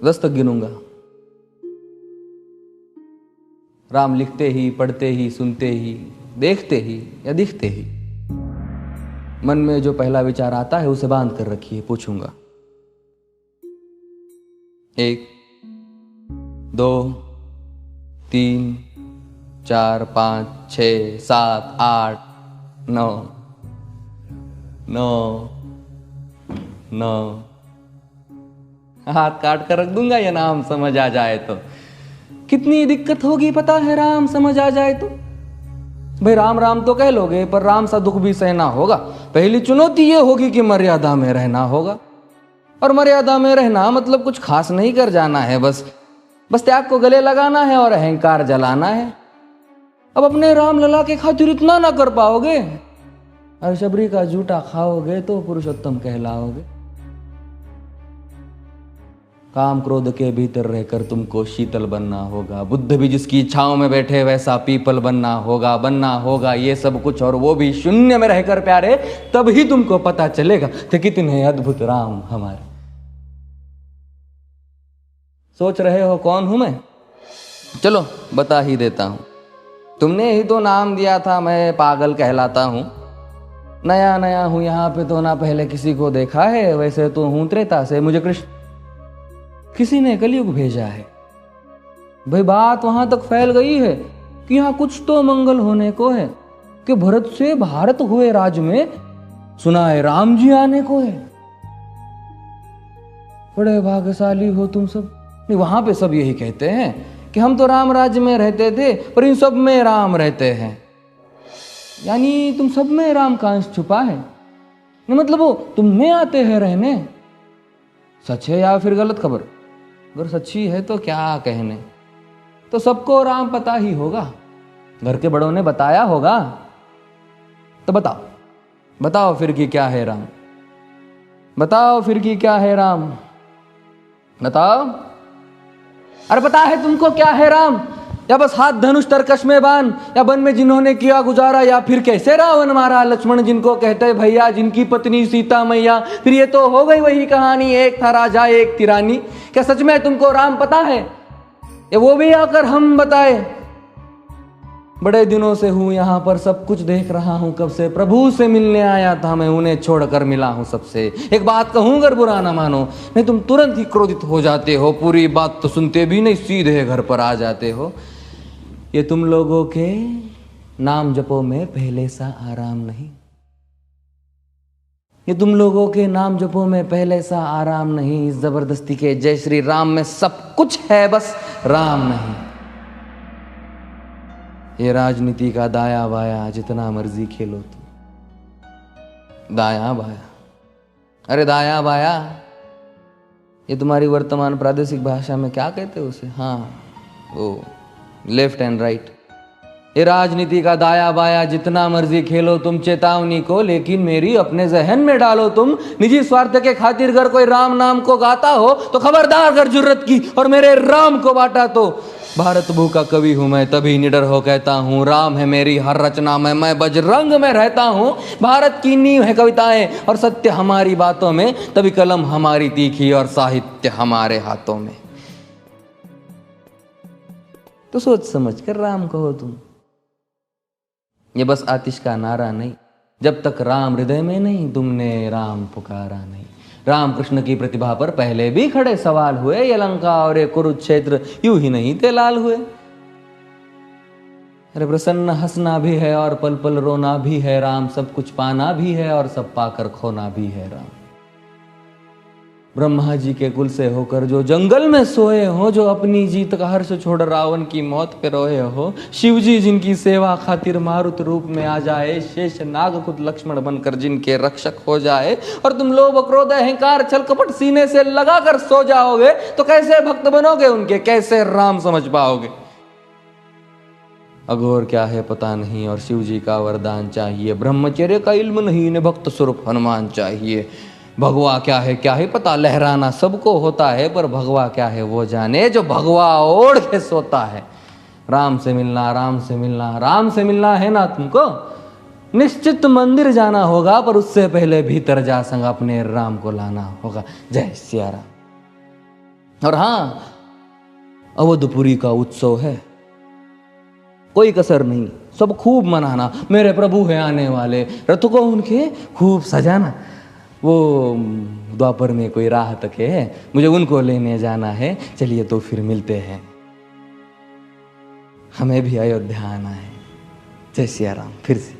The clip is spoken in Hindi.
10 तक गिनूंगा। राम लिखते ही, पढ़ते ही, सुनते ही, देखते ही या दिखते ही मन में जो पहला विचार आता है उसे बांध कर रखिए। पूछूंगा 1 2 3 4 5 6 7 8 9 9 9। हाथ काट कर रख दूंगा ये नाम समझ आ जाए तो। कितनी दिक्कत होगी पता है राम समझ आ जाए तो। भाई राम राम तो कह लोगे पर राम सा दुख भी सहना होगा। पहली चुनौती ये होगी कि मर्यादा में रहना होगा। और मर्यादा में रहना मतलब कुछ खास नहीं कर जाना है, बस त्याग को गले लगाना है और अहंकार जलाना है। अब अपने राम लला के खातिर इतना ना कर पाओगे और शबरी का जूठा खाओगे तो पुरुषोत्तम कहलाओगे। काम क्रोध के भीतर रहकर तुमको शीतल बनना होगा। बुद्ध भी जिसकी इच्छाओं में बैठे वैसा पीपल बनना होगा ये सब कुछ, और वो भी शून्य में रहकर प्यारे। तभी तुमको पता चलेगा कि कितने अद्भुत राम हमारे। सोच रहे हो कौन हूं मैं? चलो बता ही देता हूं। तुमने ही तो नाम दिया था मैं पागल कहलाता हूं। नया नया हूं यहाँ पे तो ना पहले किसी को देखा है। वैसे तो हूं त्रेता से, मुझे कृष्ण किसी ने कलयुग भेजा है। भाई बात वहां तक फैल गई है कि यहाँ कुछ तो मंगल होने को है कि भरत से भारत हुए राज में सुना है राम जी आने को है। बड़े भाग्यशाली हो तुम सब। नहीं, वहां पे सब यही कहते हैं कि हम तो राम राज्य में रहते थे पर इन सब में राम रहते हैं। यानी तुम सब में राम का अंश छुपा है। नहीं मतलब वो तुम में आते हैं रहने। सच है या फिर गलत खबर? अगर सच्ची है तो क्या कहने। तो सबको राम पता ही होगा, घर के बड़ों ने बताया होगा। तो बताओ फिर कि क्या है राम। बताओ फिर कि क्या है राम। बताओ। अरे पता है तुमको क्या है राम? या बस हाथ धनुष तरकश में बांध, या वन में जिन्होंने किया गुजारा, या फिर कैसे रावण मारा लक्ष्मण जिनको कहते भैया, जिनकी पत्नी सीता मैया। फिर ये तो हो गई वही कहानी, एक था राजा एक थी रानी। क्या सच में तुमको राम पता है? या वो भी आकर हम बताए? बड़े दिनों से हूं यहां पर, सब कुछ देख रहा हूं कब से। प्रभु से मिलने आया था मैं, उन्हें छोड़कर मिला हूं सबसे। एक बात कहूं अगर बुरा ना मानो, नहीं तुम तुरंत ही क्रोधित हो जाते हो। पूरी बात तो सुनते भी नहीं, सीधे घर पर आ जाते हो। ये तुम लोगों के नाम जपो में पहले सा आराम नहीं। ये तुम लोगों के नाम जपो में पहले सा आराम नहीं। इस जबरदस्ती के जय श्री राम में सब कुछ है, बस राम नहीं। ये राजनीति का दाया बाया जितना मर्जी खेलो तुम। दाया बाया, अरे दाया बाया, ये तुम्हारी वर्तमान प्रादेशिक भाषा में क्या कहते हो उसे? हाँ वो लेफ्ट एंड राइट। ये राजनीति का दाया बाया जितना मर्जी खेलो तुम चेतावनी को, लेकिन मेरी अपने जहन में डालो तुम। निजी स्वार्थ के खातिर अगर कोई राम नाम को गाता हो तो खबरदार अगर जुर्रत की और मेरे राम को बांटा तो। भारत भू का कवि हूं मैं, तभी निडर हो कहता हूं राम है मेरी हर रचना में। मैं बजरंग में रहता हूं, भारत की नींव है कविताएं और सत्य हमारी बातों में। तभी कलम हमारी तीखी और साहित्य हमारे हाथों में। तो सोच समझ कर राम कहो तुम। ये बस आतिश का नारा नहीं, जब तक राम हृदय में नहीं तुमने राम पुकारा नहीं। राम कृष्ण की प्रतिभा पर पहले भी खड़े सवाल हुए। ये लंका और ये कुरुक्षेत्र यूं ही नहीं थे लाल हुए। अरे प्रसन्न हंसना भी है और पल पल रोना भी है राम। सब कुछ पाना भी है और सब पाकर खोना भी है राम। ब्रह्मा जी के कुल से होकर जो जंगल में सोए हो, जो अपनी जीत का हर्ष छोड़ रावण की मौत पे रोए हो। शिव जी जिनकी सेवा खातिर मारुत रूप में आ जाए। शेष नाग खुद लक्ष्मण बनकर जिनके रक्षक हो जाए। और तुम लोभ क्रोध अहंकार छल कपट सीने से लगा कर सो जाओगे तो कैसे भक्त बनोगे उनके, कैसे राम समझ पाओगे? अघोर क्या है पता नहीं और शिव जी का वरदान चाहिए। ब्रह्मचर्य का इल्म नहीं, इन्हें भक्त स्वरूप हनुमान चाहिए। भगवा क्या है पता, लहराना सबको होता है पर भगवा क्या है वो जाने जो भगवा ओढ़ के सोता है। राम से मिलना, राम से मिलना, राम से मिलना है ना तुमको? निश्चित मंदिर जाना होगा पर उससे पहले भीतर जा संग अपने राम को लाना होगा। जय सिया राम। और हाँ, अवधपुरी का उत्सव है, कोई कसर नहीं, सब खूब मनाना। मेरे प्रभु है आने वाले, रथ को उनके खूब सजाना। वो द्वापर में कोई राह तक है, मुझे उनको लेने जाना है। चलिए तो फिर मिलते हैं, हमें भी अयोध्या आना है। जय सिया राम। फिर से